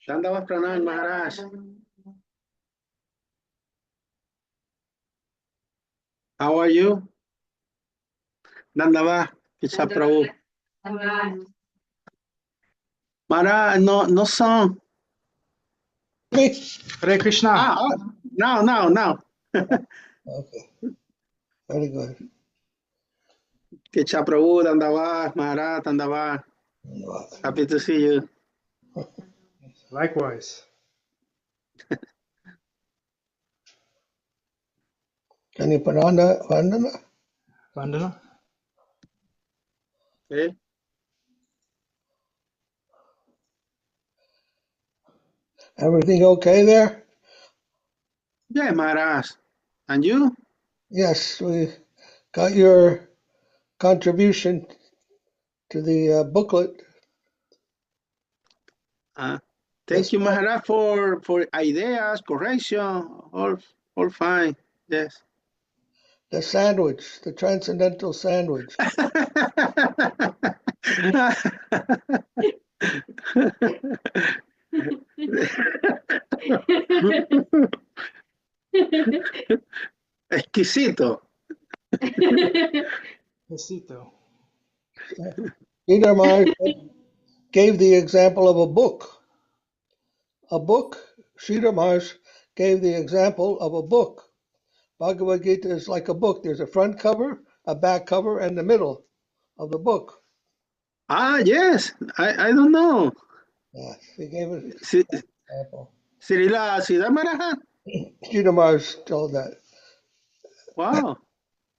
Dandava Pranam, Maharaj. How are you? Dandava, Kicha Prabhu. Maharaj, no song. Hare Krishna. Now. Okay. Very good. Kicha Prabhu, Dandava, Maharaj, Dandava. Happy to see you. Likewise. Can you put on the Vandana? Vandana. Okay. Everything okay there? Yeah, Maharaj. And you? Yes, we got your contribution to the booklet. Thank you, Maharaj, for ideas, correction, all fine. Yes. The sandwich, the transcendental sandwich. Exquisito. Besito. Sridhar Maharaj gave the example of a book. A book, Sridhar Maharaj gave the example of a book. Bhagavad Gita is like a book. There's a front cover, a back cover, and the middle of the book. Yes. I don't know. Yes, he gave it an example. Srila Siddha Maharaj? Sridhar Maharaj told that. Wow.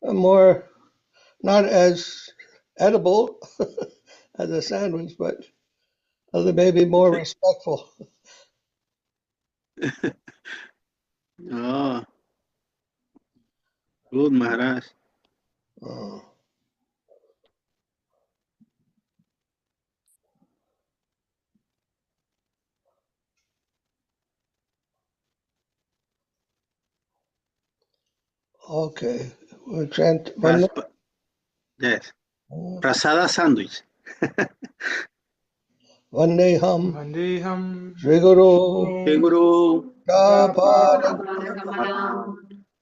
More, not as edible as a sandwich, but maybe more respectful. Oh, good, Maharaj. Oh. Okay, we'll chant. Yes. Prasada sandwich. Vandeham Vandeham. Shri Guru Shri Guru.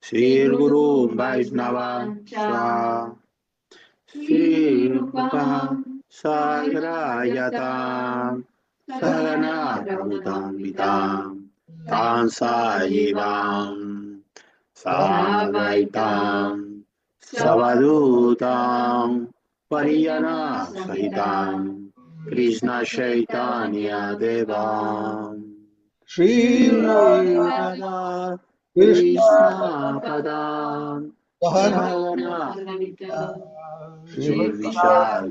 Shri Guru Vaishnava. Shri Rupa Sagrayatam. Saranagati Vitam. Tansayivam. Savaitam. Savadutam. Pariyana Sahitam. Krishna Chaitanya Devam. Shri Radha Krishna Padam. Sahana Shri Vishal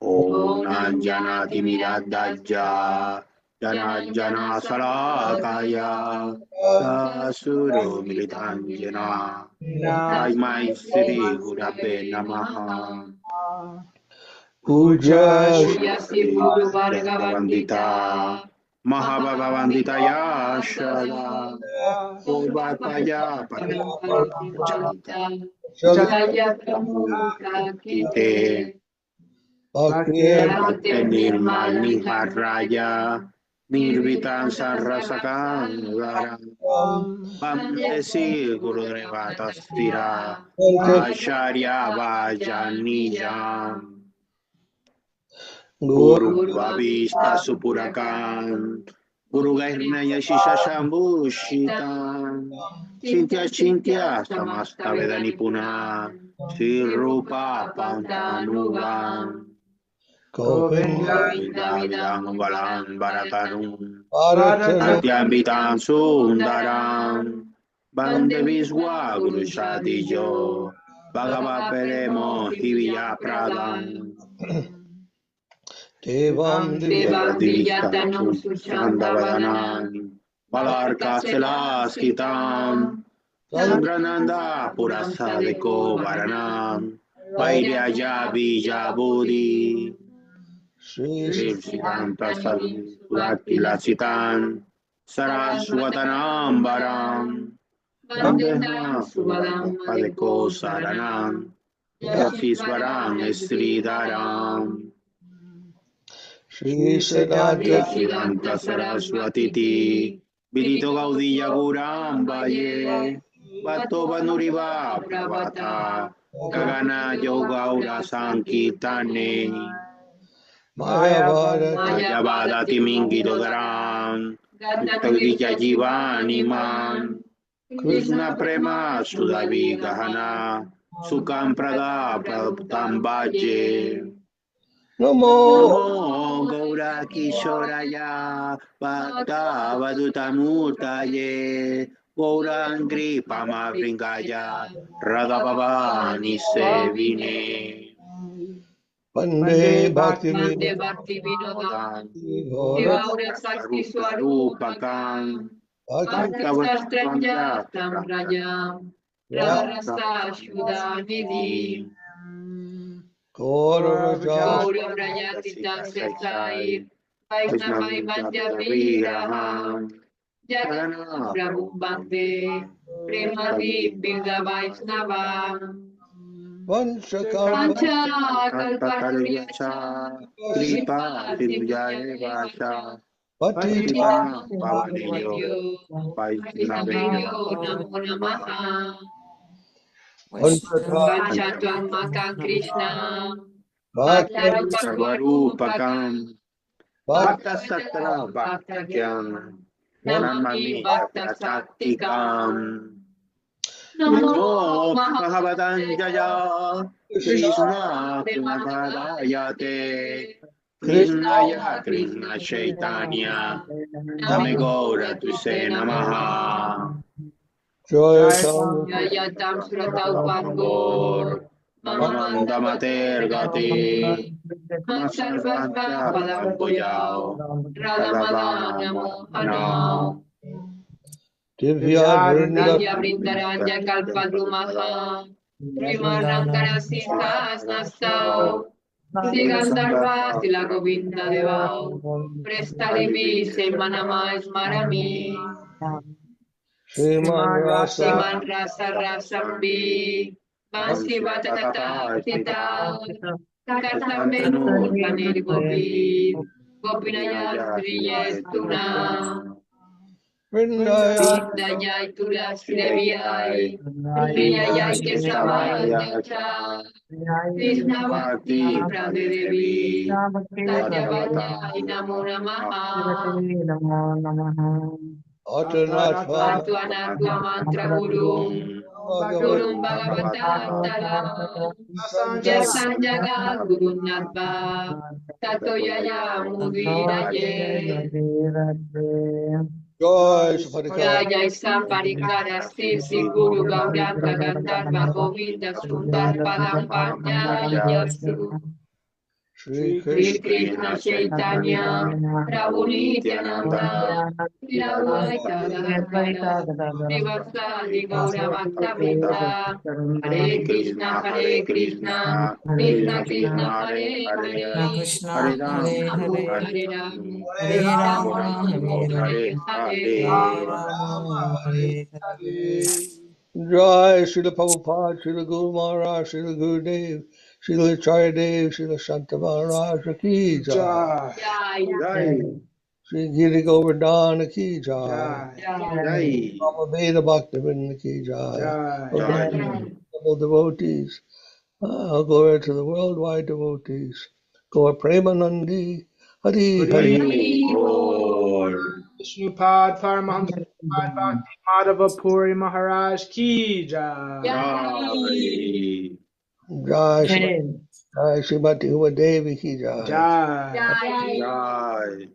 Om Nanjanati Miradajja Jana Salakaya Asuro Militanjana Taimai Sri Gurave Namaha Puja Vandita Mahabhavandita Yashada Purvataya Paramita Jaya Kite Bhakti Nirmal Niharaya Nirvitan Sarrasakan Bamdesi Gurudeva Tastira Acharya Vajanijam Guru Vavista Supurakan Guru Gairnaya Shisha Shambhushitan Chintya Samasta Vedanipuna Sri Rupa Pantanugan Govinda Vidam Valam Baratanum Bharatana Satyambitam Sundaram Bande Viswa Guru Shadijo Bhagava Peremo Hivya Pradam Devam Divyattanam Suchandavadanam Valarka Selaskitam Chandrananda Purasadeko Varanam Vairyaja Bijabudi Shri Srikanta Suratilasitan Saraswatanam Varam Vandeham Suvadam Padeko Saranam Yasiswaram Sridharam Shri Siddhanta Vedanta Saraswati Ti Vidito Gaudilla Guram Valle Vato Vanuriva Pravata Gagana Yoga Ura Sankirtane Mayavada Mayavada Timingito Garam Tagdija Jivani Man Krishna Prema Sudavi Gahana Sukam Prada Prabhutam Bhaje Namo Namo Gaura Kishoraya Bhakta Vadutamutaye Gaurangri Pamavringaya Radhabhavani Sevine Vande Bhakti Bhakti Bhakti Vinod Vinod Devaura Sakti Rupakam Bhakti Bhaktashastra Raja Rasa Shuddha Nidhi Gaura Rajas Gaura Rajatita Sesai Vaisnavai Manjavi Raham Jagana Prabhu Bhakti Premadi Bilda Vaisnava Vanshakam Pancha Kalpaturya Kripa Siddhaya Vasha Patita Patita Pavaneyo Vaisnaveyo Namo Namaha Vanshakam Panchatuatmakam Krishna Bhakti Bhaktararupa Sarvarupakam Bhakti Bhakta Satra Bhaktakyam Namami Namami Bhakta Saktikam Namo Namo Mahabhagavate Mahabadanjaya Krishna Prabhayate Krishna Krishnaya Krishna Chaitanya Namo Gaura Tuse Namaha Joyatam Yayatam Surata Upango Or Mamanda Mater Gati Sarvasva Masarvanta Padam Pujao Radhamada Radhavana Namo Hana Divya Vrinda Nandya Vrindaranja Kalpadumaha Primarangara Sinhas Nastau Sigandharva Tila Govinda Devau Prestalivi Semanama Smarami Sriman Rasa Siman Rasa Rasambi Basi Vatata Tita Kartamenu Kanir Gopi Gopinaya Striyestuna Vrindaya Vindaya Tura Sreviyai Priyaya Kesavaya Krishnavati Pradevi Satyavanyai Namo Namaha Atanatva Atvanatva Mantra Gurum Bhagavad Gurum Bhagavata Tara Sanjaya Yasanjaga Gurunatva Tato Yaya Mudiraye Joy Sapadika Jaya Samparikara Sisi Guru Gauranga Gandharva Govinda Sundar Padam Panyayasu Shri Sri Krishna Krishna Chaitanya Prabhu Nityananda Srila Advaita Srivasadi Gaura Bhakta Vrinda Hare Krishna Krishna Krishna Hare Hare Hare Ram Ram Ram Hare Hare Ram Hare Ram Rama Ram Hare Hare Hare Hare Jai Srila Prabhupada, Srila Guru Maharaj, Srila Gurudev, Srila Acharya Dev, Srila Santa Maharaj Ki Jai. Jai. Jai Jai Sri Giri Govardhana Ki Jai. Jai. Jai Mama Veda Bhakti Vinod Ki Jai. Jai. Jai All devotees. Glory to the worldwide devotees. Gaur Premanandi. Hari Hari. Hari Bol Vishnupad Paramahamsa Bhakti Madhava Puri Maharaj Ki Jai. Jai Jai Srimati Uma Devi Ki Jai. Jai. Jai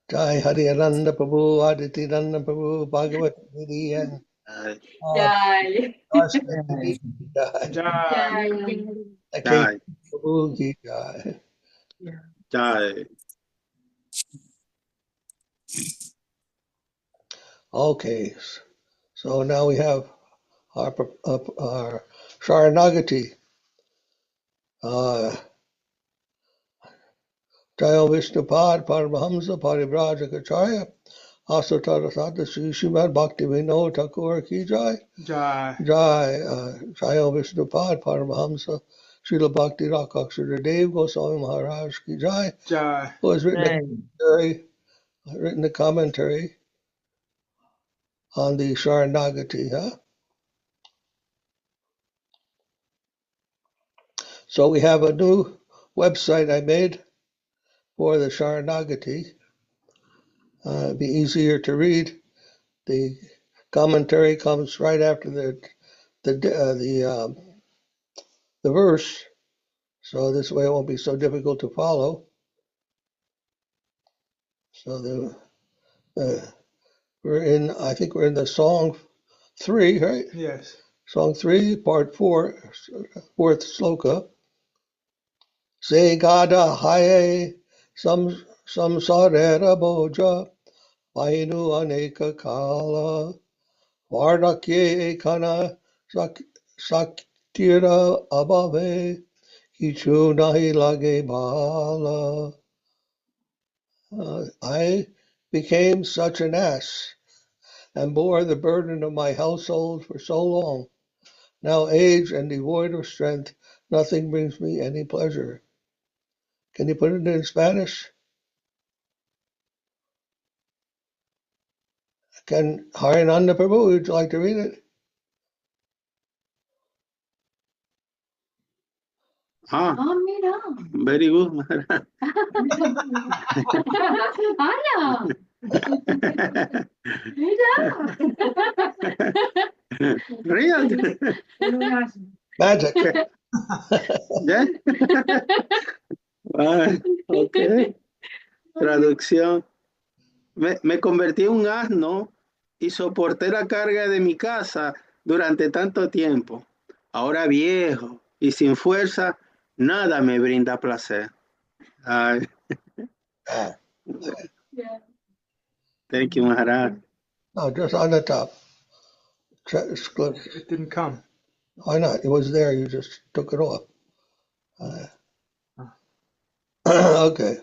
Jai Hari Ananda Prabhu, Aditi Nanda Prabhu, Bhagavat Giri and Jai Saraswati Jai. Jai. Jai Prabhu Ki Jai. Jai Okay, so now we have our Sharanagati. Jayo Vishnupad Paramahamsa Parivrajaka Asatara Sata Sri Srimad Bhakti Vinod Thakura Ki Jai. Jai. Jai Jayo Vishnupad Paramahamsa Srila Bhakti Rakshak Srila Dev-Goswami Maharaj ki Jai, Jai. who has written the commentary on the Sharanagati. Huh? So we have a new website I made for the Sharanagati. It'd be easier to read. The commentary comes right after the verse, so this way it won't be so difficult to follow. So I think we're in the song 3, right? Yes. Song 3, part 4, 4th sloka. Se gada haye samsarera boja vainu aneka kala vardakye ekana saktira abhave kichu nahi lage bala. I became such an ass and bore the burden of my household for so long. Now aged and devoid of strength, nothing brings me any pleasure. Can you put it in Spanish? Can Harinanda Prabhu, would you like to read it? Mira. Very good, Maharaj. Hola. Mira. Real. Magic. ¿Ya? Ok. Traducción. Me convertí en un asno y soporté la carga de mi casa durante tanto tiempo. Ahora viejo y sin fuerza, nada me brinda placer. Ay, Yeah. thank you, Maharaj. No, just on the top. It didn't come. Why not? It was there. You just took it off. Okay.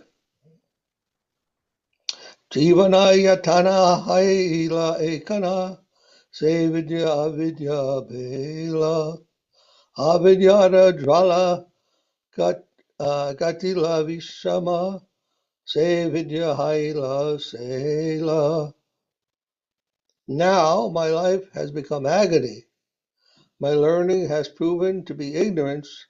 Jivanaya tana haila ekana se vidya avidya bela avidyara jvala gatila vishama se vidya haila sela. Now my life has become agony. My learning has proven to be ignorance,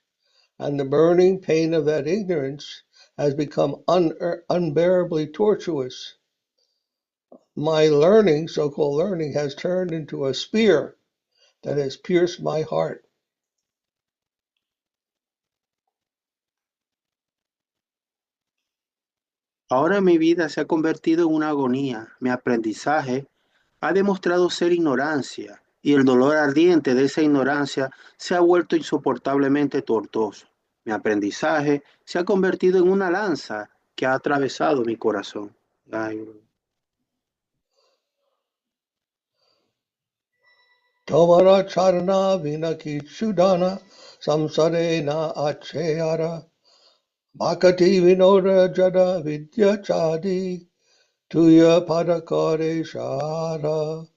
and the burning pain of that ignorance has become unbearably tortuous. My learning, so-called learning, has turned into a spear that has pierced my heart. Ahora mi vida se ha convertido en una agonía. Mi aprendizaje ha demostrado ser ignorancia y el dolor ardiente de esa ignorancia se ha vuelto insoportablemente tortuoso. Mi aprendizaje se ha convertido en una lanza que ha atravesado mi corazón. Ay, Tomara charana vinaki chudana samsare na achayara Bhakti Vinod jada vidya chadi tuya padakare shara.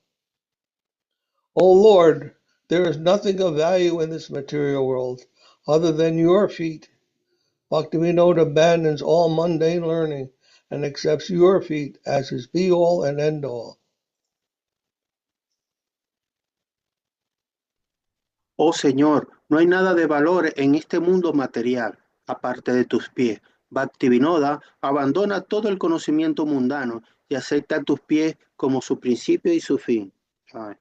O Lord, there is nothing of value in this material world other than your feet. Bhakti Vinod abandons all mundane learning and accepts your feet as his be-all and end-all. oh Señor, no hay nada de valor en este mundo material, aparte de tus pies. Bhaktivinoda abandona todo el conocimiento mundano y acepta tus pies como su principio y su fin. Ay.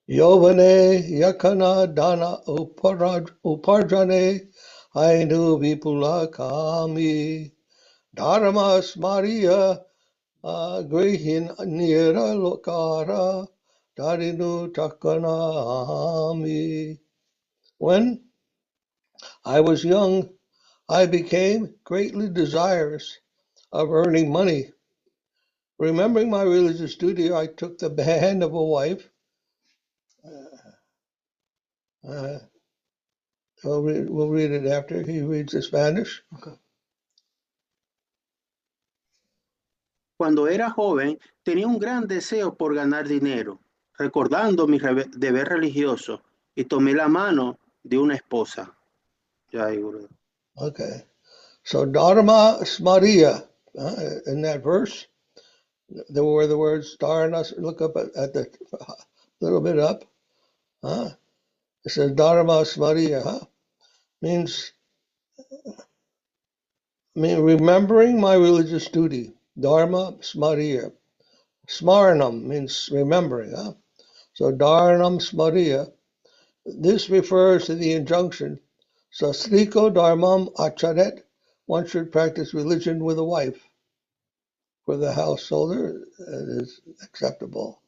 Yovane yakana dana uparjane ainu vipula kami dharmas maria grihin nira lokara darinu takanami. When I was young, I became greatly desirous of earning money. Remembering my religious duty, I took the hand of a wife. We'll read it after he reads the Spanish. Okay. Cuando era joven, tenía un gran deseo por ganar dinero. recordando mi deber religioso, y tomé la mano de una esposa. Jai Gurudev. Okay. So Dharma Smariya, in that verse, there were the words Dharana. Look up at the little bit up. It says Dharma Smariya. Means remembering my religious duty. Dharma Smariya. Smaranam means remembering. So Dharanam Smariya. This refers to the injunction, Sastriko Dharmam Acharet. One should practice religion with a wife. For the householder, it is acceptable.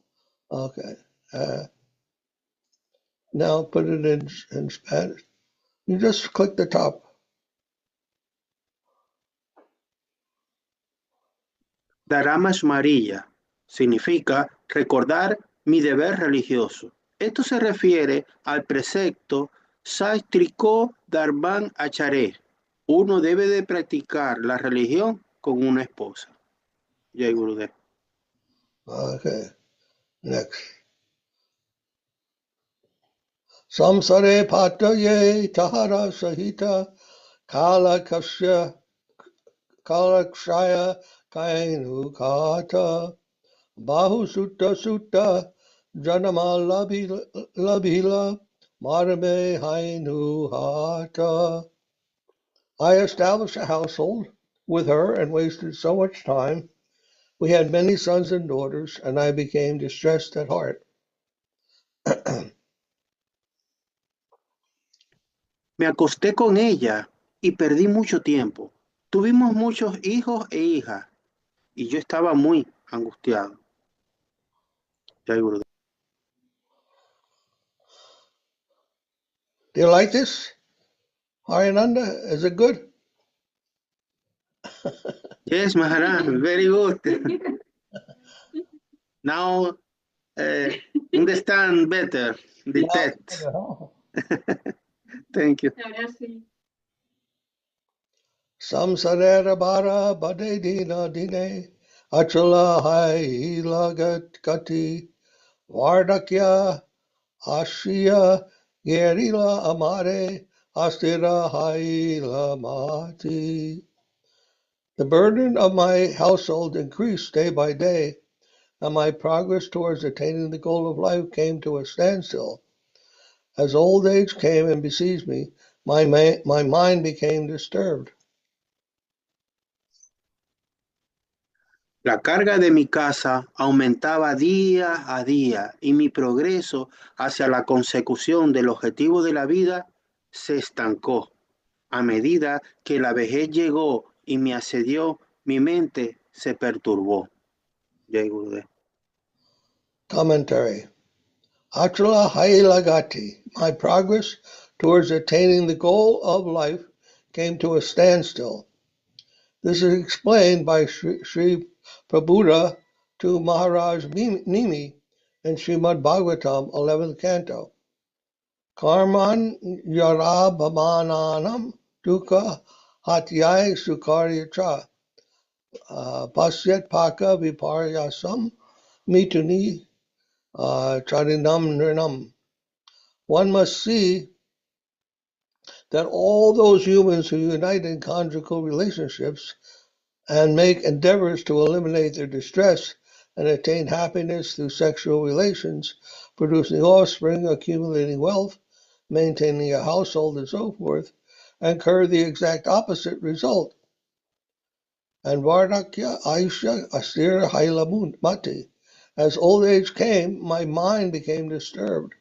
Okay. Now put it in Spanish. You just click the top. Dharma Shmarilla significa recordar mi deber religioso. Esto se refiere al precepto Sastriko Dharman Acharya. Uno debe de practicar la religión con una esposa. Jai Gurudev. Okay. Next. Samsare pataye tahara sahita kalakshaya kainu kata bahu sutta janama labhila marame hainu hata. I established a household with her and wasted so much time. We had many sons and daughters, and I became distressed at heart. Me acosté con ella y perdí mucho tiempo. Tuvimos muchos hijos e hijas y yo estaba muy angustiado. Jai Gurudev. Do you like this? Harinanda, is it good? Yes, Maharaj, very good. Now understand better the text. Thank you. Samsarera bara bade dina dine achala hai lagat kati vardakya ashya gerila amare astira hai lamati. The burden of my household increased day by day, and my progress towards attaining the goal of life came to a standstill. As old age came and besieged me, my mind became disturbed. La carga de mi casa aumentaba día a día y mi progreso hacia la consecución del objetivo de la vida se estancó. A medida que la vejez llegó y me asedió, mi mente se perturbó. Jai Gurudev. Commentary. Achala Hailagati. My progress towards attaining the goal of life came to a standstill. This is explained by Sri Prabhupada to Maharaj Nimi in Srimad Bhagavatam, 11th canto. Karman yarabhamananam dukkha hatyai sukarya cha pasyat paka viparyasam mituni charinam nrinam. One must see that all those humans who unite in conjugal relationships and make endeavors to eliminate their distress and attain happiness through sexual relations, producing offspring, accumulating wealth, maintaining a household, and so forth, incur the exact opposite result. And Vardakya Aisha Asir Hailamati. As old age came, my mind became disturbed.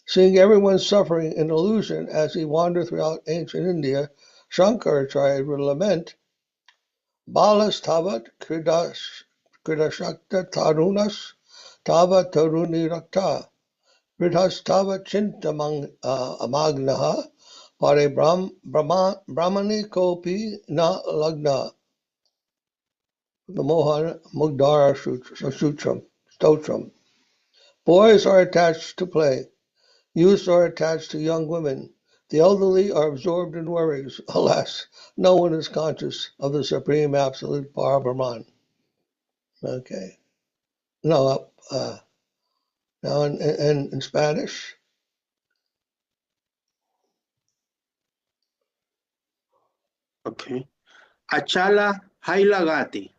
Seeing everyone suffering in illusion as he wandered throughout ancient India, Shankara-Acharya would lament, Balas tavat kridashakta tarunas tavat taruni rakta ridhas tavat chintamang amagnaha pare brahmani kopi na lagna. The Mohan Mugdara Stotram. Boys are attached to play. Youths are attached to young women. The elderly are absorbed in worries. Alas, no one is conscious of the Supreme Absolute Parabrahman. Okay. No, Now in Spanish. Okay. Śaraṇāgati.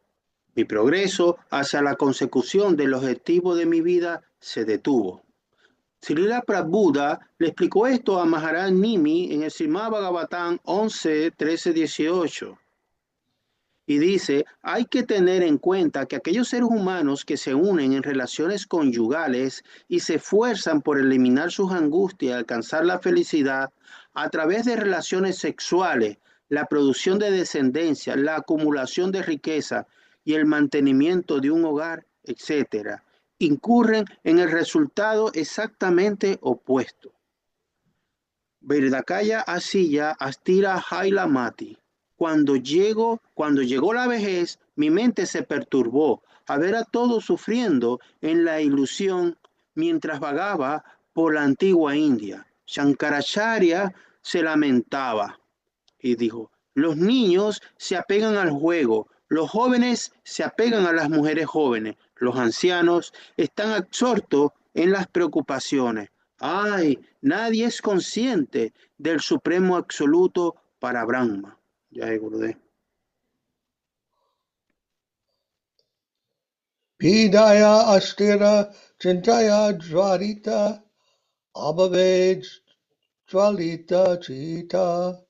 Mi progreso hacia la consecución del objetivo de mi vida se detuvo. Srila Prabhupada le explicó esto a Maharaj Nimi en el Srimad Bhagavatam 11, 13, 18. Y dice, hay que tener en cuenta que aquellos seres humanos que se unen en relaciones conyugales y se esfuerzan por eliminar sus angustias y alcanzar la felicidad a través de relaciones sexuales, la producción de descendencia, la acumulación de riqueza y el mantenimiento de un hogar, etc., incurren en el resultado exactamente opuesto. Verdakaya Asiya Astira Hailamati. Cuando llegó la vejez, mi mente se perturbó a ver a todos sufriendo en la ilusión mientras vagaba por la antigua India. Shankaracharya se lamentaba y dijo, los niños se apegan al juego, los jóvenes se apegan a las mujeres jóvenes, los ancianos están absortos en las preocupaciones. ¡Ay! Nadie es consciente del Supremo Absoluto para Brahma. Jai Gurudev. Pidaya astira chintaya jvarita abhavej jvalita chita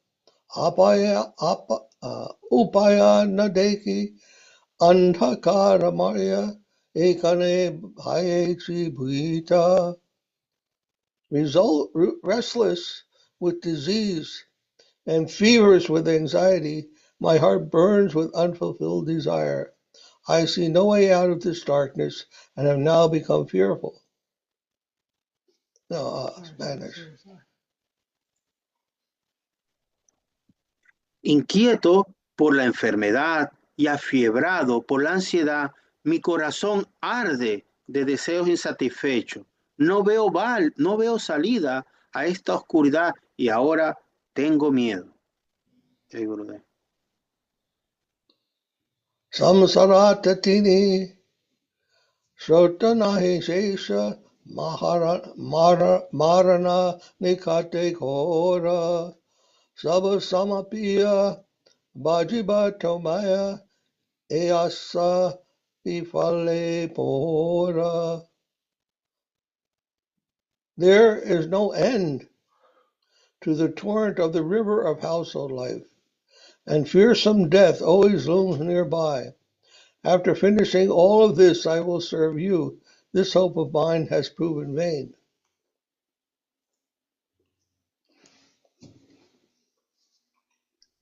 upaya nadeki andhakara marya ekane bhayechi bhuita. Restless with disease and feverish with anxiety, my heart burns with unfulfilled desire. I see no way out of this darkness and have now become fearful. No, Spanish. Inquieto por la enfermedad y afiebrado por la ansiedad, mi corazón arde de deseos insatisfechos. No veo salida a esta oscuridad y ahora tengo miedo. Jai Gurudev. Samsaratatini Shrotanahi Shesha Marana Nikate Kora Saba Samapia Bajiba Tomaya Easa Bifale Pora. There is no end to the torrent of the river of household life, and fearsome death always looms nearby. After finishing all of this, I will serve you. This hope of mine has proven vain.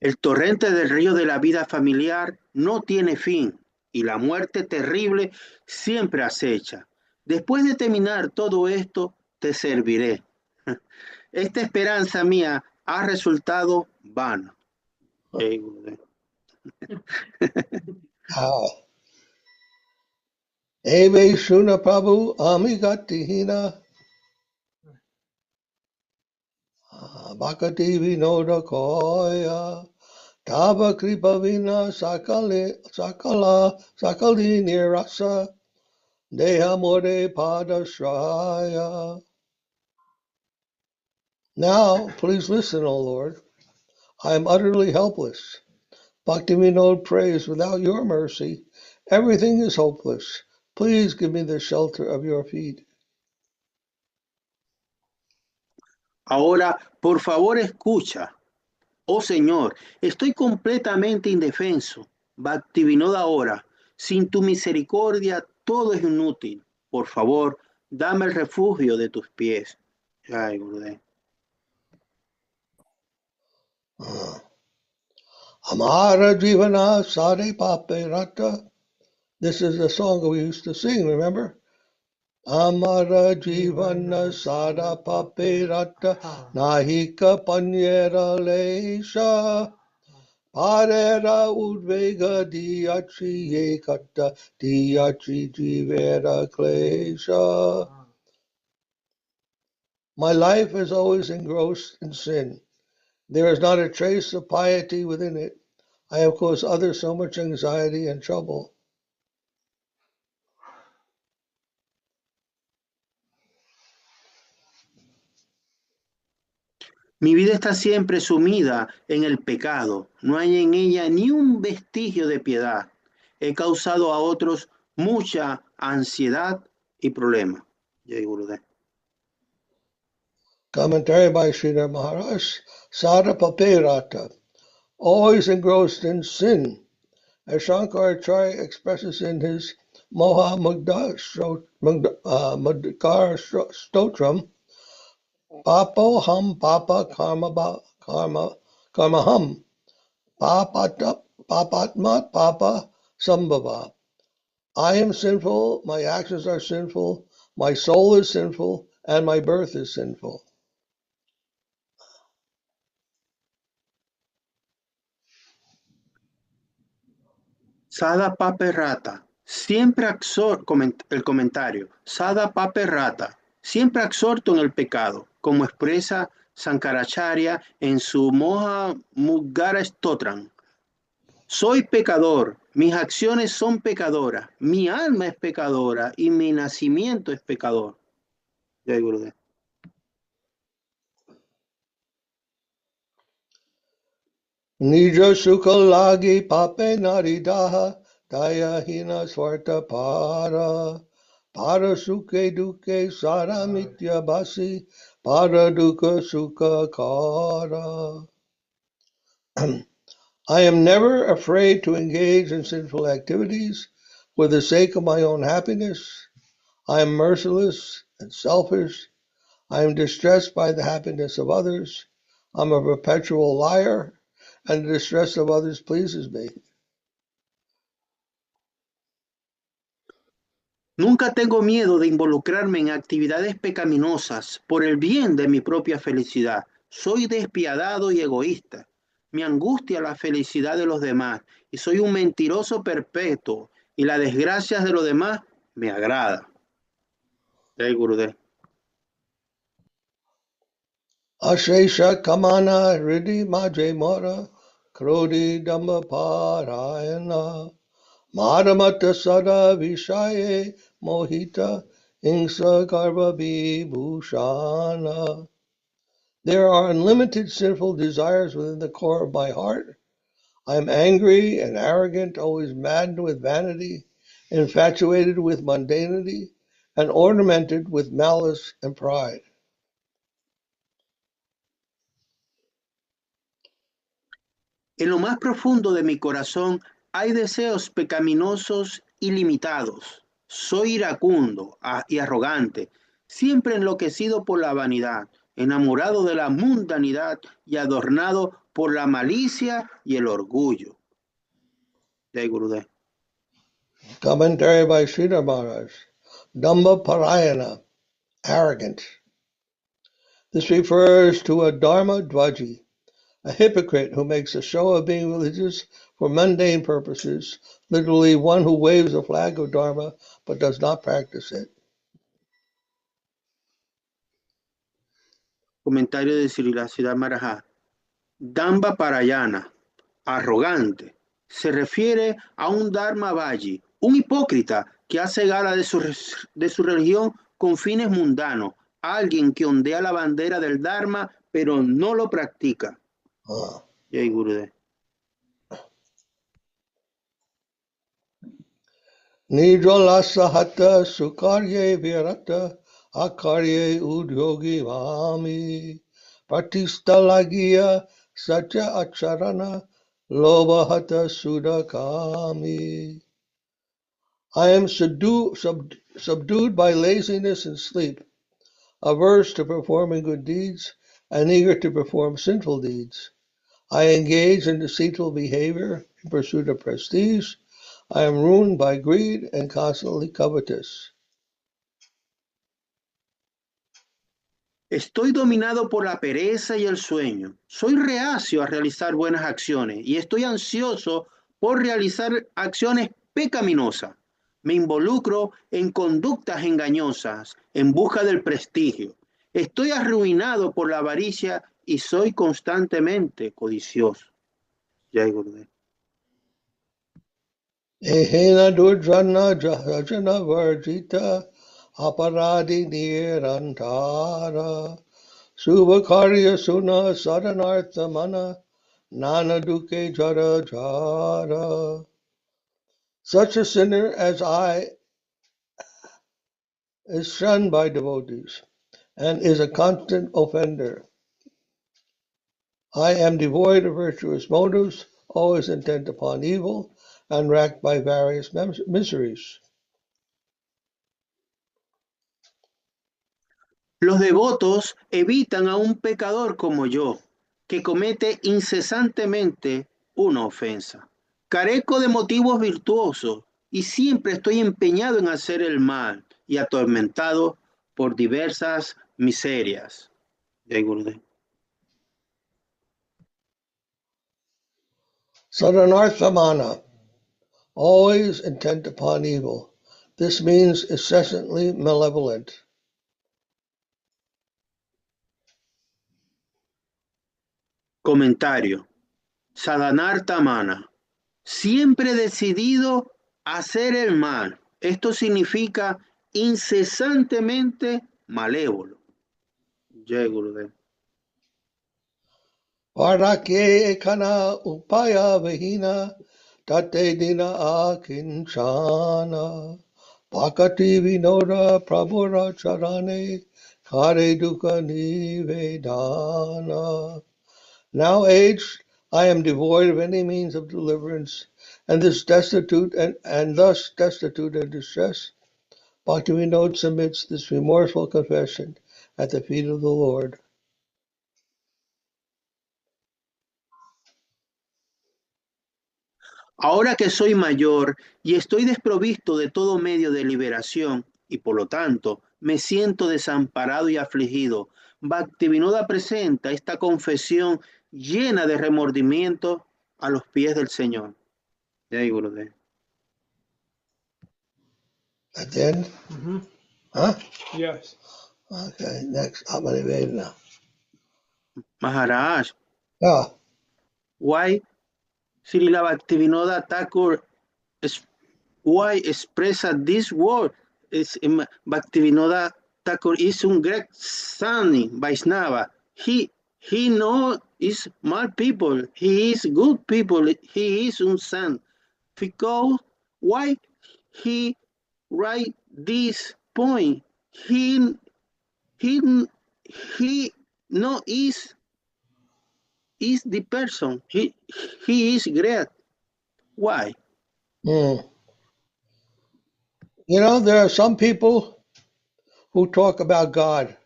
El torrente del río de la vida familiar no tiene fin y la muerte terrible siempre acecha. Después de terminar todo esto, te serviré. Esta esperanza mía ha resultado vana. Jai Gurudev. Eve Shuna Prabhu Amigati Hina Bhakti Vinod Koya Tava Kripa Vina Sakali Nirasa Deha More Pada Shraya. Now, please listen, O Lord. I am utterly helpless. Bhakti Vinod prays, without your mercy, everything is hopeless. Please give me the shelter of your feet. Ahora, por favor, escucha. Oh Señor, estoy completamente indefenso. Bhakti Vinod ahora. Sin tu misericordia, todo es inútil. Por favor, dame el refugio de tus pies. Jai Gurudev. Amara Jivana Sade Pape Rata. This is a song we used to sing, remember? Amara Jivana Sada Pape Rata Nahika Panyera Lesha Parera Udvega Diachi Yekata Diachi Jivera Klesha. My life is always engrossed in sin. There is not a trace of piety within it. I have caused others so much anxiety and trouble. Mi vida está siempre sumida en el pecado. No hay en ella ni un vestigio de piedad. He causado a otros mucha ansiedad y problemas. Jai Gurudev. Commentary by Sridhar Maharaj. Sada paperata. Always engrossed in sin. As Shankar-Acharya expresses in his Moha Mudgara Stotram, Papo ham papa karma ham, papatma papa sambhava. I am sinful, my actions are sinful, my soul is sinful, and my birth is sinful. Sada Pape Rata, el comentario, Sada Pape Rata, siempre absorto en el pecado, como expresa Shankaracharya en su Moha Mudgara Stotram. Soy pecador, mis acciones son pecadoras, mi alma es pecadora y mi nacimiento es pecador. Jai Gurudev. Nija sukha lagi pape naridaha daya hina swarta para sukhe duke sara mitya basi para dukkha sukha kara. I am never afraid to engage in sinful activities for the sake of my own happiness. I am merciless and selfish. I am distressed by the happiness of others. I'm a perpetual liar, and the distress of others pleases me. Nunca tengo miedo de involucrarme en actividades pecaminosas por el bien de mi propia felicidad. Soy despiadado y egoísta. Me angustia la felicidad de los demás y soy un mentiroso perpetuo y las desgracias de los demás me agrada. Jai Gurudev. Ashesha kamana hridi maje mora krodi dhamma parayana madhamata sada vishaye mohita ingsa garva vibhushana. There are unlimited sinful desires within the core of my heart. I am angry and arrogant, always maddened with vanity, infatuated with mundanity, and ornamented with malice and pride. En lo más profundo de mi corazón hay deseos pecaminosos ilimitados. Soy iracundo y arrogante, siempre enloquecido por la vanidad, enamorado de la mundanidad y adornado por la malicia y el orgullo. Jai Gurudev. Commentary by Sridhar Maharaj. Dhamma Parayana, arrogant. This refers to a Dharma Dvaji, a hypocrite who makes a show of being religious for mundane purposes, literally one who waves a flag of Dharma but does not practice it. Comentario de Srila Maharaja. Dhamma Parayana, arrogante, se refiere a un Dharma Vaji, un hipócrita que hace gala de su religión con fines mundanos, alguien que ondea la bandera del Dharma pero no lo practica. Jai Gurudev. Nidrolasa hata sukarye virata akarye udyogi vami pratistalagiya satya acharana lobahata sudakami. I am subdued by laziness and sleep, averse to performing good deeds and eager to perform sinful deeds. I engage in deceitful behavior in pursuit of prestige. I am ruined by greed and constantly covetous. Estoy dominado por la pereza y el sueño. Soy reacio a realizar buenas acciones y estoy ansioso por realizar acciones pecaminosas. Me involucro en conductas engañosas en busca del prestigio. Estoy arruinado por la avaricia y soy constantemente codicioso. Jai Gurudev. Ehena durjana jahajana varjita aparadi nirantara Subhakarya suna saranartha mana nana duke jara jara. Such a sinner as I is shunned by devotees and is a constant offender. I am devoid of virtuous motives, always intent upon evil, and racked by various miseries. Los devotos evitan a un pecador como yo, que comete incesantemente una ofensa. Carezco de motivos virtuosos y siempre estoy empeñado en hacer el mal y atormentado por diversas miserias. Jai Gurudev. Saranarthamana, always intent upon evil. This means incessantly malevolent. Comentario. Sadanartamana, siempre decidido a hacer el mal. Esto significa incesantemente malévolo. Jai Gurudev. Vardakye ekana upaya vihina tate dina akinchana. Bhakti Vinod prabhura charane Hare dukkha nivedana. Now aged, I am devoid of any means of deliverance, and thus destitute and distress. Bhakti Vinod submits this remorseful confession at the feet of the Lord. Ahora que soy mayor y estoy desprovisto de todo medio de liberación y por lo tanto me siento desamparado y afligido, Bhaktivinoda presenta esta confesión llena de remordimiento a los pies del Señor. Jai Gurudev. At the end? Mm-hmm. Huh? Yes. Okay, next. Vedana. Maharaj, Yeah. why Srila Bhaktivinoda Thakur why express this word? Bhaktivinoda Thakur is un great Sani Vaishnava. He know is mal people. He is good people. He is un son. Because why he write this point? He no is the person. He is great. Why? You know, there are some people who talk about God.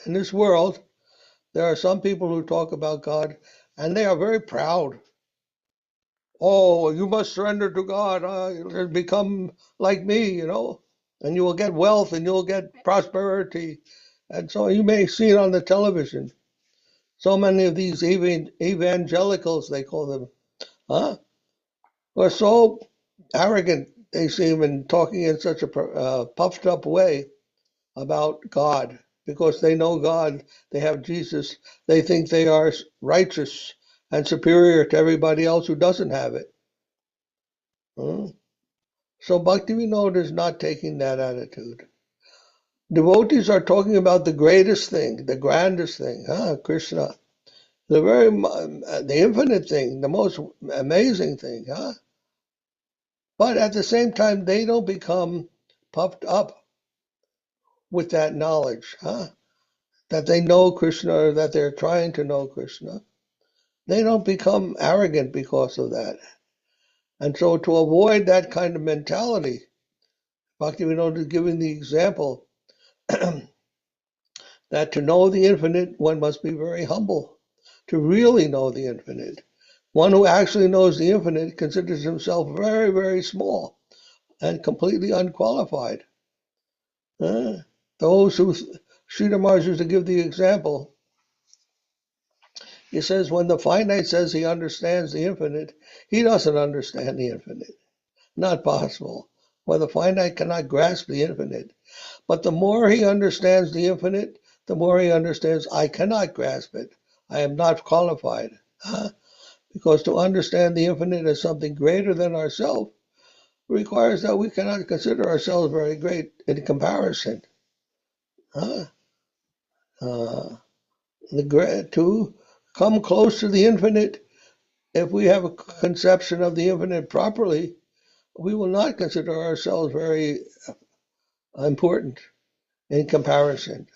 In this world, there are some people who talk about God, and they are very proud. Oh, you must surrender to God. You'll become like me, you know, and you will get wealth and you'll get prosperity. And so you may see it on the television. So many of these evangelicals, they call them, are so arrogant, they seem, in talking in such a puffed up way about God, because they know God, they have Jesus, they think they are righteous and superior to everybody else who doesn't have it. So Bhakti Vinod is not taking that attitude. Devotees are talking about the greatest thing, the grandest thing, Krishna, the infinite thing, the most amazing thing, But at the same time, they don't become puffed up with that knowledge, that they know Krishna or that they're trying to know Krishna. They don't become arrogant because of that. And so to avoid that kind of mentality, Bhaktivinoda is giving the example that to know the infinite, one must be very humble. To really know the infinite. One who actually knows the infinite considers himself very, very small and completely unqualified. Those who, Sridhar Maharaj used to give the example, he says when the finite says he understands the infinite, he doesn't understand the infinite. Not possible. For the finite cannot grasp the infinite. But the more he understands the infinite, the more he understands I cannot grasp it. I am not qualified. Because to understand the infinite as something greater than ourselves requires that we cannot consider ourselves very great in comparison. To come close to the infinite, if we have a conception of the infinite properly, we will not consider ourselves very important in comparison,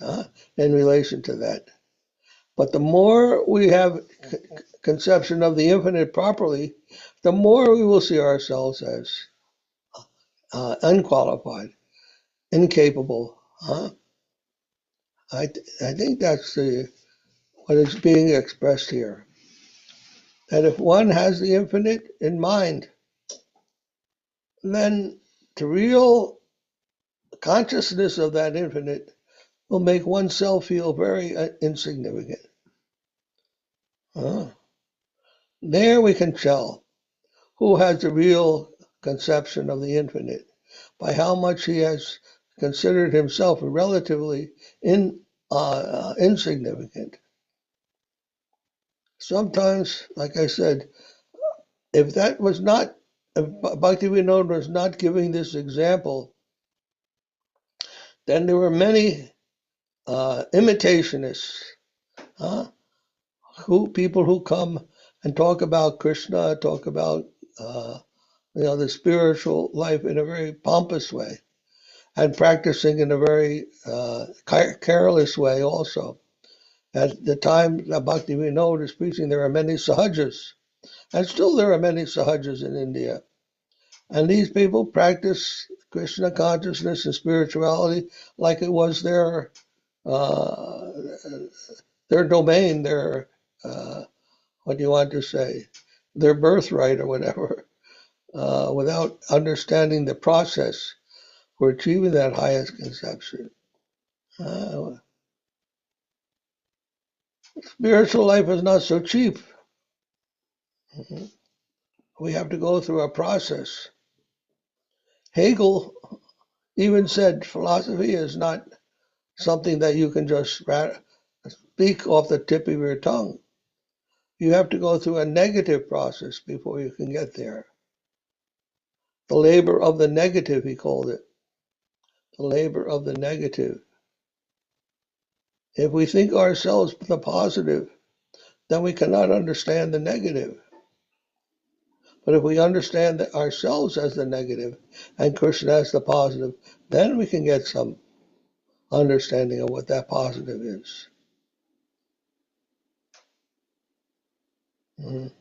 in relation to that. But the more we have conception of the infinite properly, the more we will see ourselves as unqualified, incapable. I think that's what is being expressed here. That if one has the infinite in mind, then the real consciousness of that infinite will make oneself feel very insignificant. There we can tell who has the real conception of the infinite by how much he has considered himself relatively insignificant. Sometimes, like I said, if Bhakti Vinod was not giving this example, then there were many imitationists, people who come and talk about Krishna, talk about the spiritual life in a very pompous way, and practicing in a very careless way also. At the time that Bhakti Vinod is preaching, there are many sahajas, and still there are many sahajas in India. And these people practice Krishna consciousness and spirituality like it was their domain, their what do you want to say, their birthright or whatever, without understanding the process for achieving that highest conception. Spiritual life is not so cheap. We have to go through a process. Hegel even said philosophy is not something that you can just speak off the tip of your tongue. You have to go through a negative process before you can get there. The labor of the negative, he called it. The labor of the negative. If we think ourselves the positive, then we cannot understand the negative. But if we understand ourselves as the negative and Krishna as the positive, then we can get some understanding of what that positive is. It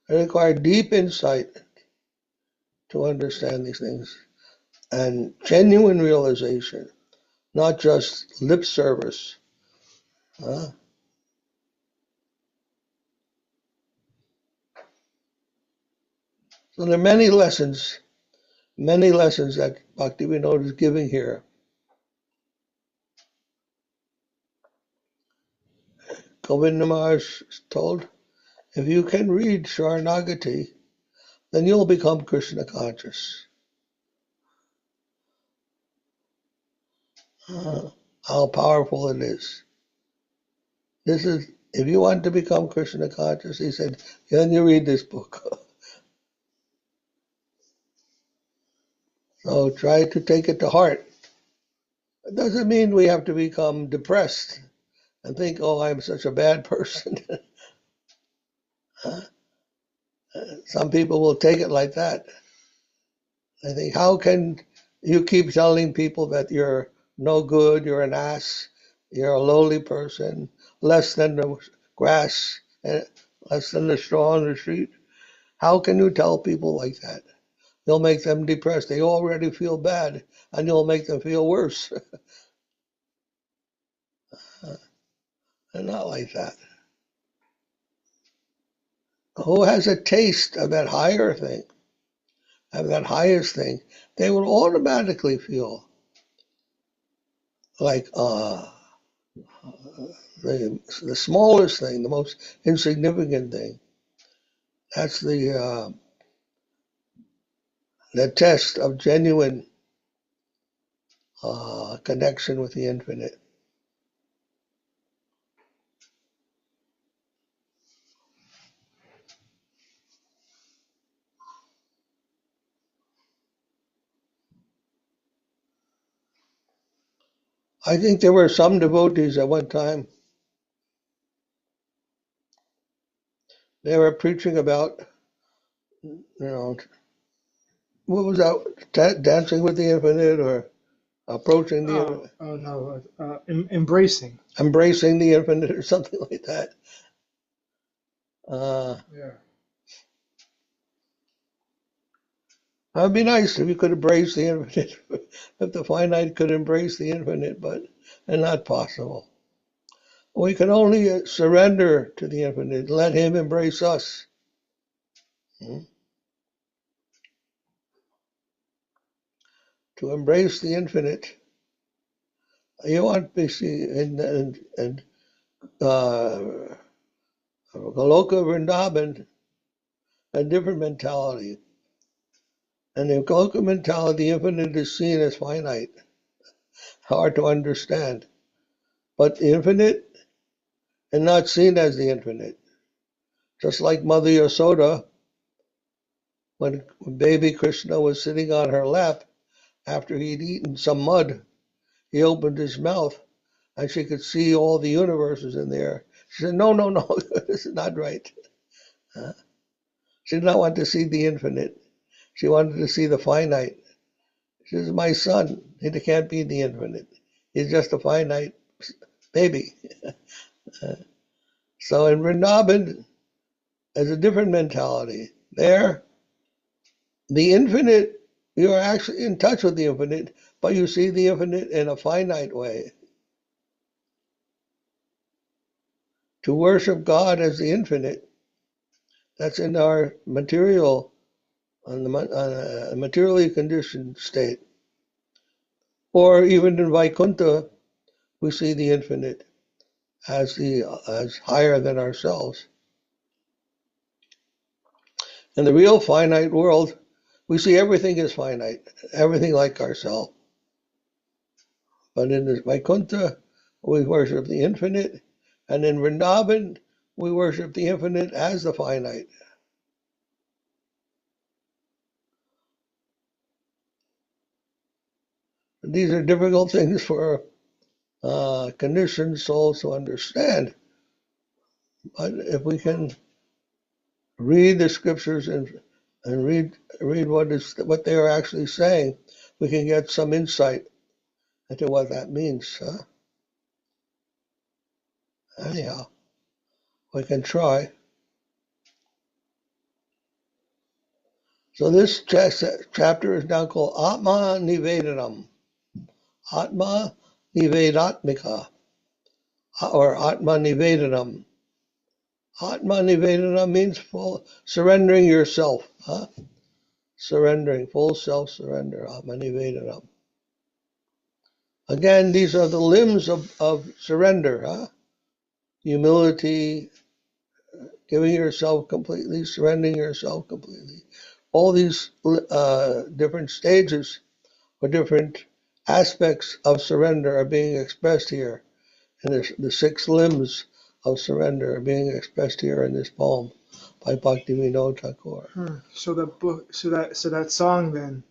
requires deep insight to understand these things and genuine realization, not just lip service. So there are many lessons that Bhakti Vinod is giving here. Govinda Maharaj told, if you can read Sharanagati, then you'll become Krishna conscious. How powerful it is. This is, if you want to become Krishna conscious, he said, then you read this book. So try to take it to heart. It doesn't mean we have to become depressed and think, oh, I'm such a bad person. Some people will take it like that. I think, how can you keep telling people that you're no good, you're an ass, you're a lowly person, less than the grass, less than the straw on the street? How can you tell people like that? You'll make them depressed. They already feel bad, and you'll make them feel worse. They're not like that. Who has a taste of that higher thing, of that highest thing, they will automatically feel like the smallest thing, the most insignificant thing. That's the test of genuine connection with the infinite. I think there were some devotees at one time. They were preaching about, what was that? Dancing with the infinite or approaching the infinite? Oh no, embracing. Embracing the infinite or something like that. Yeah. It'd be nice if you could embrace the infinite, if the finite could embrace the infinite, but it's not possible. We can only surrender to the infinite, let him embrace us. To embrace the infinite, you want to see in Goloka Vrindavan a different mentality. And in Goloka mentality, the infinite is seen as finite, hard to understand. But the infinite is not seen as the infinite. Just like Mother Yasoda, when baby Krishna was sitting on her lap after he'd eaten some mud, he opened his mouth and she could see all the universes in there. She said, no, this is not right. She did not want to see the infinite. She wanted to see the finite. She says, my son, he can't be the infinite. He's just a finite baby. So in Vrindavan, there's a different mentality. There, the infinite, you are actually in touch with the infinite, but you see the infinite in a finite way. To worship God as the infinite, that's in our material, on a materially conditioned state. Or even in Vaikuntha, we see the infinite as higher than ourselves. In the real finite world, we see everything as finite, everything like ourselves. But in the Vaikuntha, we worship the infinite, and in Vrindavan, we worship the infinite as the finite. These are difficult things for conditioned souls to understand. But if we can read the scriptures and read what they are actually saying, we can get some insight into what that means. Anyhow, we can try. So this chapter is now called Atma Nivedanam. Atma Nivedatmika, or Atma Nivedanam. Atma Nivedanam means full surrendering yourself. Surrendering, full self-surrender, Atma Nivedanam. Again, these are the limbs of surrender. Humility, giving yourself completely, surrendering yourself completely. All these different stages or different aspects of surrender are being expressed here. And the 6 limbs of surrender are being expressed here in this poem by Bhakti Vinod Thakura. So that song then,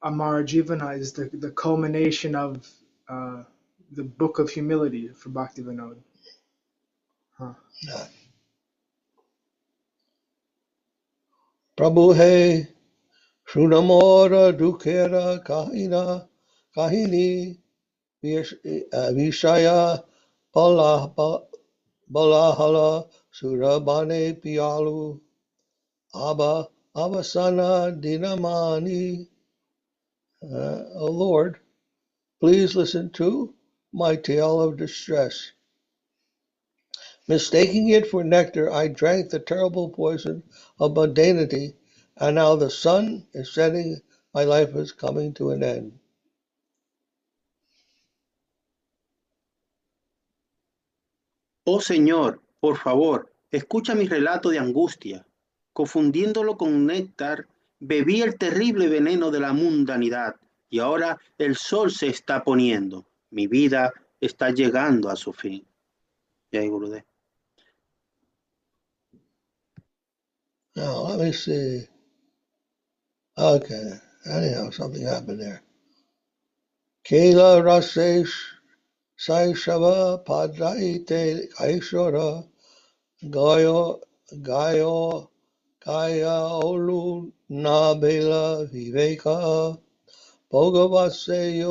Amara Jivana, is the culmination of the book of humility for Bhakti Vinod. Yeah. Prabhu hai Shunamora Dukhera Kahini Vishaya Balahala Surabane Piyalu Abba Avasana Dinamani. O Lord, please listen to my tale of distress. Mistaking it for nectar, I drank the terrible poison of mundanity, and now the sun is setting, my life is coming to an end. Oh Señor, por favor, escucha mi relato de angustia. Confundiéndolo con néctar, bebí el terrible veneno de la mundanidad y ahora el sol se está poniendo. Mi vida está llegando a su fin. Jai Gurudev. Now, let me see. Okay, anyhow, something happened there. Kela Rasesh Saishava Padraite Kaishora Gayo Gayo Kaya Olu Nabela Viveka Bhogavase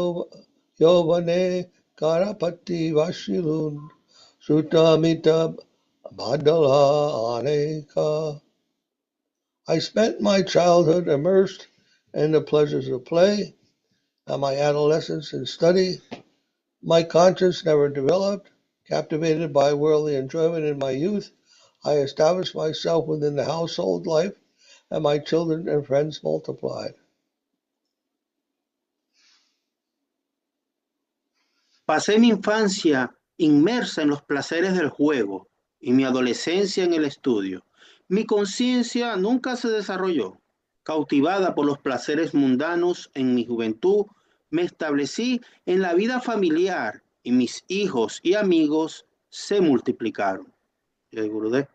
Yovane Karapati Vashilun Sutamita Bhadala Aneka. I spent my childhood immersed in the pleasures of play, and my adolescence in study. My conscience never developed. Captivated by worldly enjoyment in my youth, I established myself within the household life, and my children and friends multiplied. Pasé mi infancia inmersa en los placeres del juego y mi adolescencia en el estudio. Mi conciencia nunca se desarrolló. Cautivada por los placeres mundanos en mi juventud, me establecí en la vida familiar y mis hijos y amigos se multiplicaron. Jai Gurudev.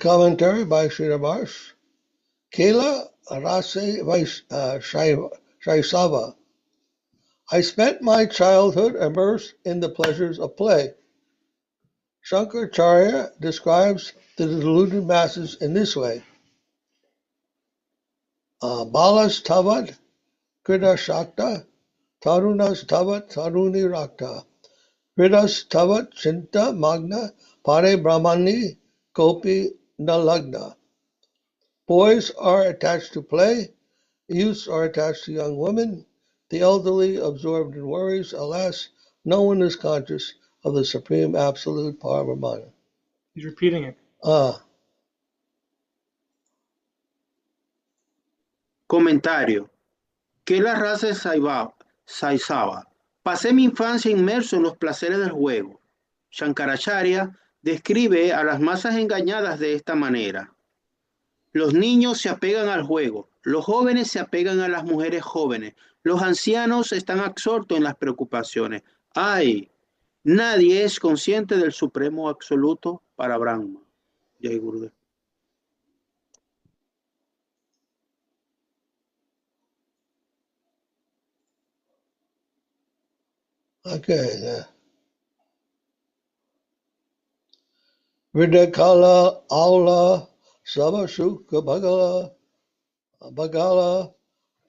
Commentary by Sridhar. Kela Rase Shaisava. I spent my childhood immersed in the pleasures of play. Shankaracharya describes the deluded masses in this way. Balas Tavad Krida Shakta Tarunas Tavat Taruni Rakta Kridas Tavat Chinta Magna Pare Brahmani Kopi Nalagna. Boys are attached to play, youths are attached to young women, the elderly absorbed in worries. Alas, no one is conscious of the Supreme Absolute Parabrahman. He's repeating it. Comentario. Que la raza de Saisaba. Pasé mi infancia inmerso en los placeres del juego. Shankaracharya describe a las masas engañadas de esta manera. Los niños se apegan al juego, los jóvenes se apegan a las mujeres jóvenes, los ancianos están absortos en las preocupaciones. ¡Ay! Nadie es consciente del Supremo Absoluto para Brahma. Jai Gurudev. Okay. Vidakala Aula Sabashuka Bagala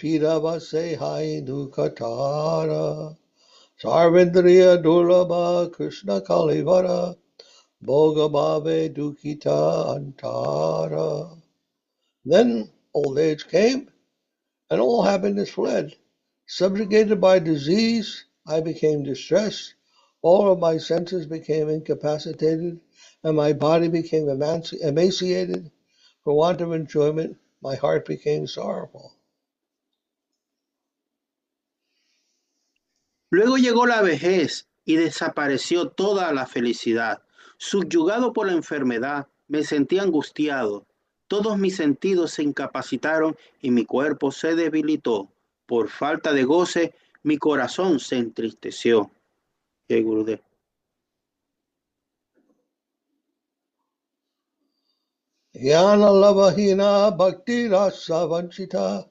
Pidavase Hainu Katara Sarvendriya Durlabha Krishna Kalivara Bhogabhave Dukita Antara. Then old age came, and all happiness fled. Subjugated by disease, I became distressed. All of my senses became incapacitated, and my body became emaciated. For want of enjoyment, my heart became sorrowful. Luego llegó la vejez y desapareció toda la felicidad. Subyugado por la enfermedad, me sentí angustiado. Todos mis sentidos se incapacitaron y mi cuerpo se debilitó. Por falta de goce, mi corazón se entristeció. Jai Gurudev. Yana lavahina bhakti rasa vanchita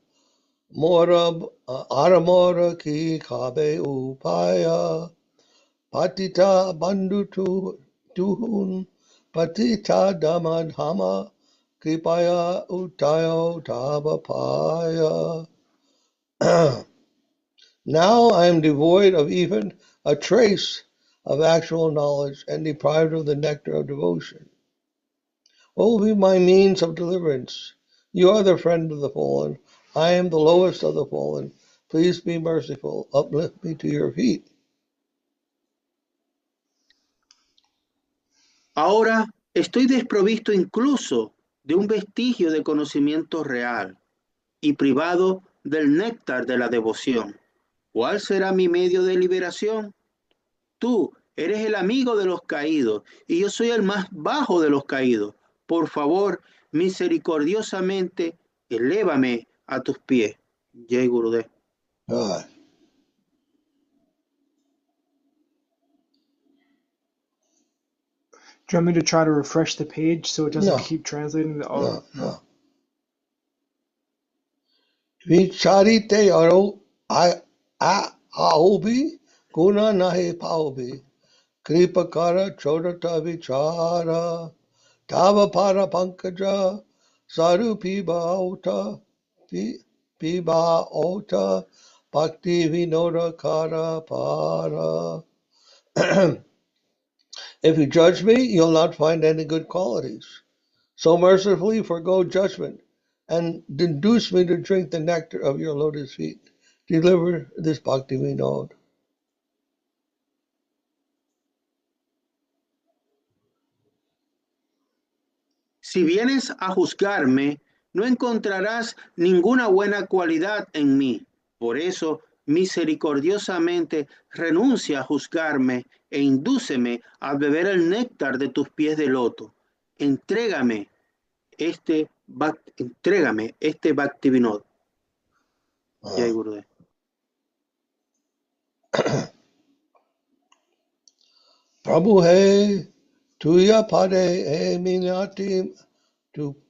aramora ki kabe upaya patita bandhu tuhun patita damadhama kripaya utayo tabapaya. Now I am devoid of even a trace of actual knowledge and deprived of the nectar of devotion. What will be my means of deliverance? You are the friend of the fallen. I am the lowest of the fallen. Please be merciful. Uplift me to your feet. Ahora estoy desprovisto incluso de un vestigio de conocimiento real y privado del néctar de la devoción. ¿Cuál será mi medio de liberación? Tú eres el amigo de los caídos y yo soy el más bajo de los caídos. Por favor, misericordiosamente, elévame a tus pies. Jai Gurudev. God. Do you want me to try to refresh the page so it doesn't keep translating the No. Vicharite aro aobi Guna nahi paubi, kripa kara chodata vichara, tava para pankaja, saru piba ota, bhakti vinoda kara para. If you judge me, you'll not find any good qualities. So mercifully forgo judgment and induce me to drink the nectar of your lotus feet. Deliver this Bhakti Vinod. Si vienes a juzgarme, no encontrarás ninguna buena cualidad en mí. Por eso, misericordiosamente, renuncia a juzgarme e indúceme a beber el néctar de tus pies de loto. Entrégame este Bhakti Vinod. Jai Gurudev. Prabhu hai, tuya pade e minati,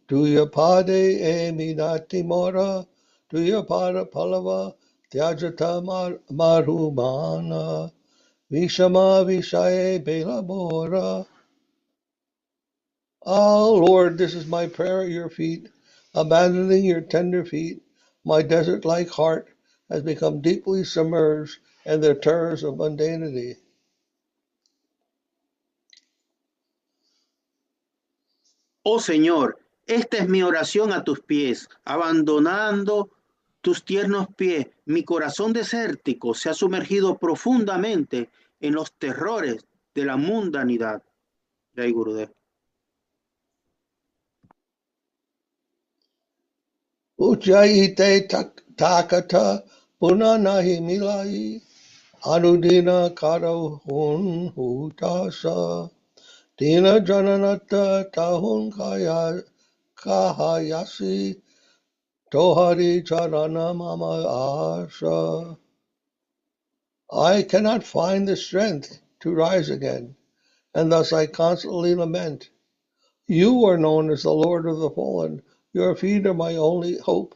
tuya pade e minati mora, tuya pada palava, tyajata marumana, vishama vishaye bela bora. Oh Lord, this is my prayer at your feet. Abandoning your tender feet, my desert-like heart has become deeply submerged in the terrors of mundanity. Oh Señor, esta es mi oración a tus pies, abandonando tus tiernos pies. Mi corazón desértico se ha sumergido profundamente en los terrores de la mundanidad. Jai Gurudev. Ujjayite takata punanahi milai anudina karo hun hutasa dina jananata tahun kahayasi tohari charana mama asha. I cannot find the strength to rise again, and thus I constantly lament. You are known as the Lord of the fallen. Your feet are my only hope.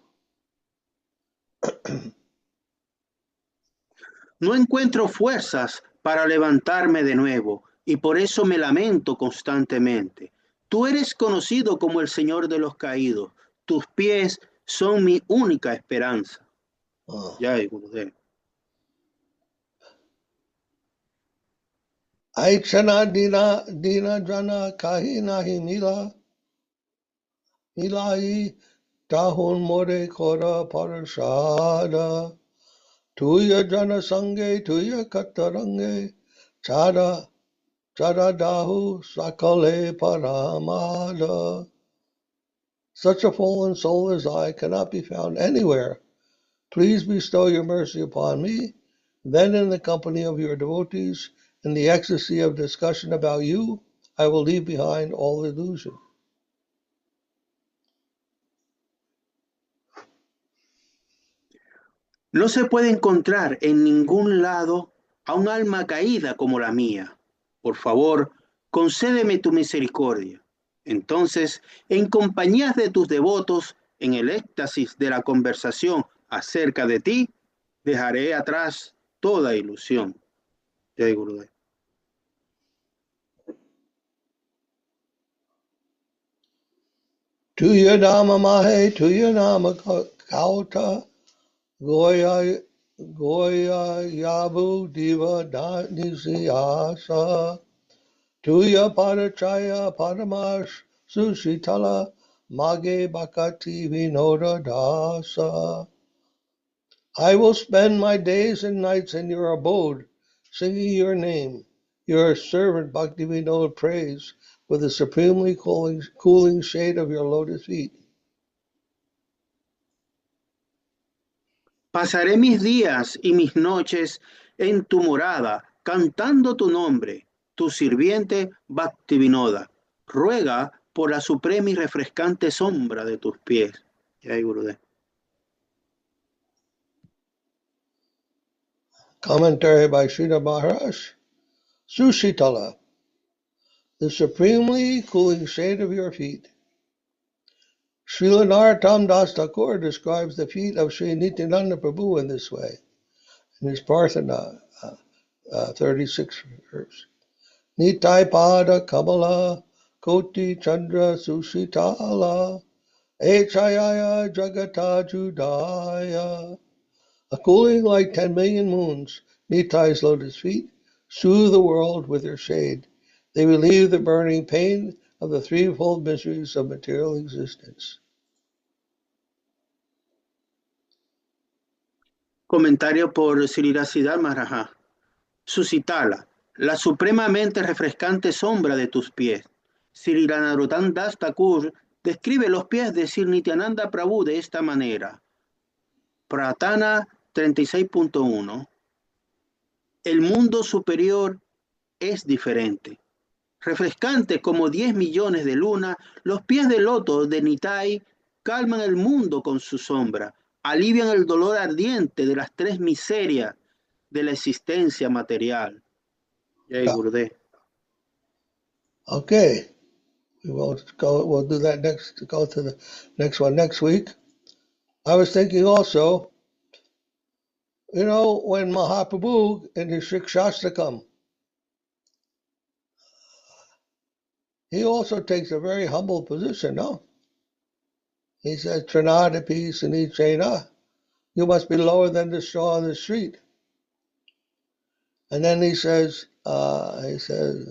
No encuentro fuerzas para levantarme de nuevo y por eso me lamento constantemente. Tú eres conocido como el Señor de los caídos. Tus pies son mi única esperanza. Jai Gurudev. Aichana dina jana kahi nahi milai tahun more kora parashada tuya jana sange tuya katarange chara dahu sakale paramada. Such a fallen soul as I cannot be found anywhere. Please bestow your mercy upon me. Then in the company of your devotees, in the ecstasy of discussion about you, I will leave behind all illusion. No se puede encontrar en ningún lado a un alma caída como la mía. Por favor, concédeme tu misericordia. Entonces, en compañía de tus devotos, en el éxtasis de la conversación acerca de ti, dejaré atrás toda ilusión. Jai Gurudev. Tuya nama mahe, tuya nama kauta, goya yabu diva nisi asa, tuya padachaya padamash sushitala, mage bhakti vinoda dasa. I will spend my days and nights in your abode, singing your name. Your servant Bhakti Vinod prays with the supremely cooling shade of your lotus feet. Pasaré mis días y mis noches en tu morada, cantando tu nombre. Tu sirviente Bhakti Vinoda ruega por la suprema y refrescante sombra de tus pies. Jai Gurudev. Commentary by Sridhar Maharaj. Sushitala, the supremely cooling shade of your feet. Srila Narottam Das Thakur describes the feet of Sri Nityananda Prabhu in this way. In his Prarthana, 36 verse. Nitai pada kamala koti chandra sushitala echayaya jagata judaya. A cooling like 10 million moons, Nitai's lotus feet soothe the world with their shade. They relieve the burning pain of the threefold miseries of material existence. Comentario por Sridhar Maharaja. Susitala, la supremamente refrescante sombra de tus pies. Srila Thakur describe los pies de Sri Nityananda Prabhu de esta manera. Pratana 36.1. El mundo superior es diferente. Refrescante como 10 millones de lunas, los pies de loto de Nitai calman el mundo con su sombra, alivian el dolor ardiente de las tres miserias de la existencia material. Jai Gurudev. Okay, we'll do that next, go to the next one next week. I was thinking also, when Mahaprabhu in his Shikshastakam, he also takes a very humble position, no? He says, Trinadapi Sanichena, you must be lower than the straw on the street. And then he says, Chinad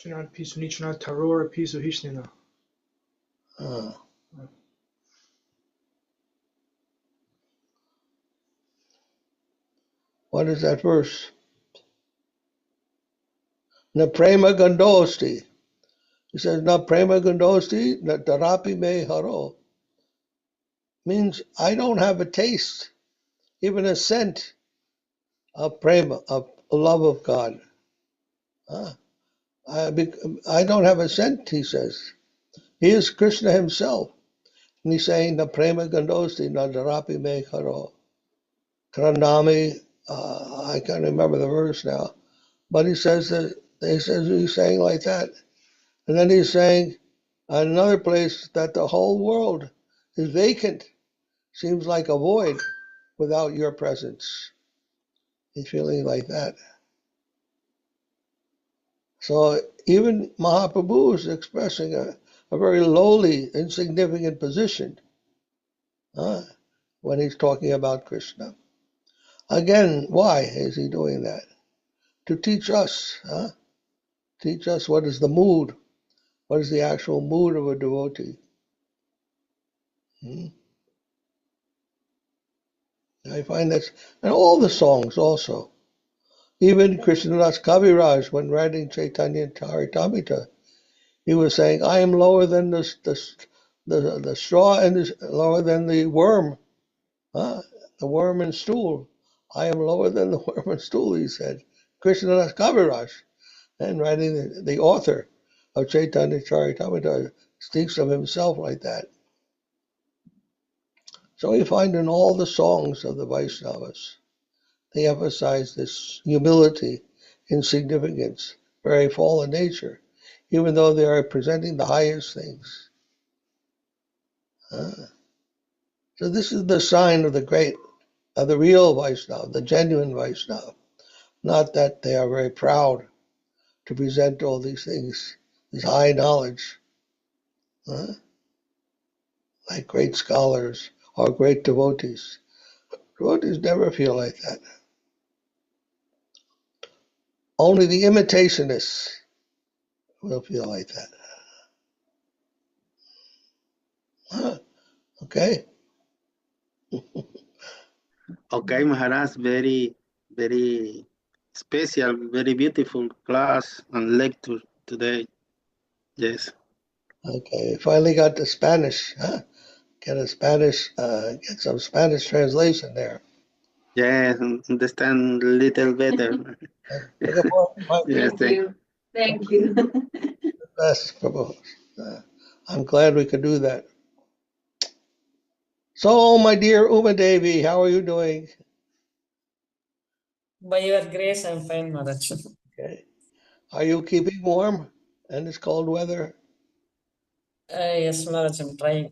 pisu nichinad tarora pisu hishnina. What is that verse? Na prema gandosti. He says, Na prema gandosti, na darapi me haro. Means I don't have a taste, even a scent of prema, of love of God. I don't have a scent, he says. He is Krishna himself. And he's saying, Na prema gandosti, na darapi me haro. Kranami, I can't remember the verse now, but he says he's saying like that. And then he's saying another place that the whole world is vacant, seems like a void without your presence. He's feeling like that. So even Mahaprabhu is expressing a very lowly, insignificant position when he's talking about Krishna. Again, why is he doing that? To teach us, teach us what is the mood, what is the actual mood of a devotee. I find that, and all the songs also. Even Krishnadas Kaviraj, when writing Chaitanya Charitamrita, he was saying, I am lower than the straw and lower than the worm, the worm and stool. I am lower than the worm and stool, he said. Krishnadas Kaviraj, and writing the author of Chaitanya Charitamrita speaks of himself like that. So we find in all the songs of the Vaishnavas, they emphasize this humility, insignificance, very fallen nature, even though they are presenting the highest things. So this is the sign of the real Vaishnava, the genuine Vaishnava. Not that they are very proud to present all these things, this high knowledge, like great scholars or great devotees. Devotees never feel like that. Only the imitationists will feel like that. Okay? Okay, Maharaj, very, very special, very beautiful class and lecture today. Yes. Okay, finally got the Spanish, Get some Spanish translation there. Yes, understand a little better. Yes, Thank you. Best, I'm glad we could do that. So, my dear Uma Devi, how are you doing? By your grace, I'm fine, Maharaj. Okay. Are you keeping warm in this cold weather? Yes, Maharaj, I'm trying.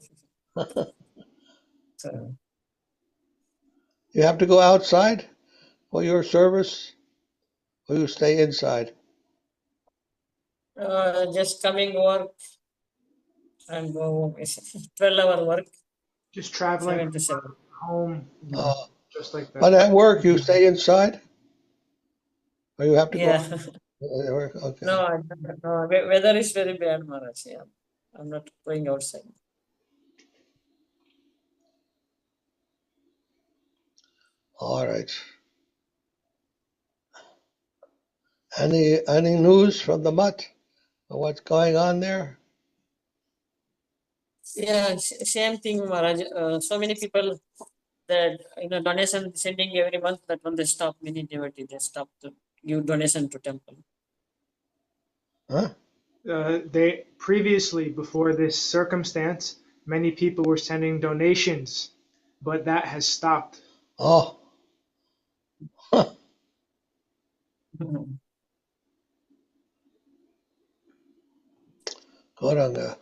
So, You have to go outside for your service, or you stay inside? Just coming work and go home. It's 12-hour work, Just traveling 7 to 7. home, just like that. But at work, you stay inside? Or you have to go Yeah. out at work? Okay. No, weather is very bad, Maharaj. Yeah. I'm not going outside. All right. Any news from the mutt? What's going on there? Yeah, same thing, Maharaj. So many people that donation sending every month, that when they stop, many devotees they stop to give donation to temple. Huh? They previously, before this circumstance, many people were sending donations, but that has stopped. Oh. Huh. Goranga.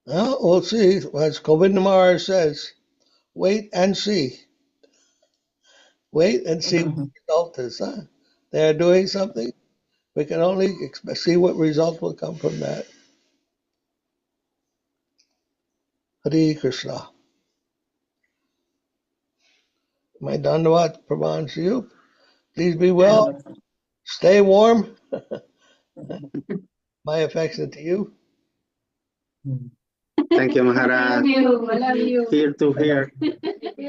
Well, we'll see. As Govinda Maharaj says, wait and see. Wait and see what the result is. Huh? They are doing something. We can only see what result will come from that. Hare Krishna. My Dandavat pramans to you. Please be well. Stay warm. My affection to you. Thank you, Maharaj. Love you. I love you. Here to here. Here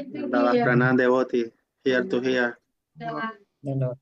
to Dava here. Pranan devotee. Here to here. Dava. No.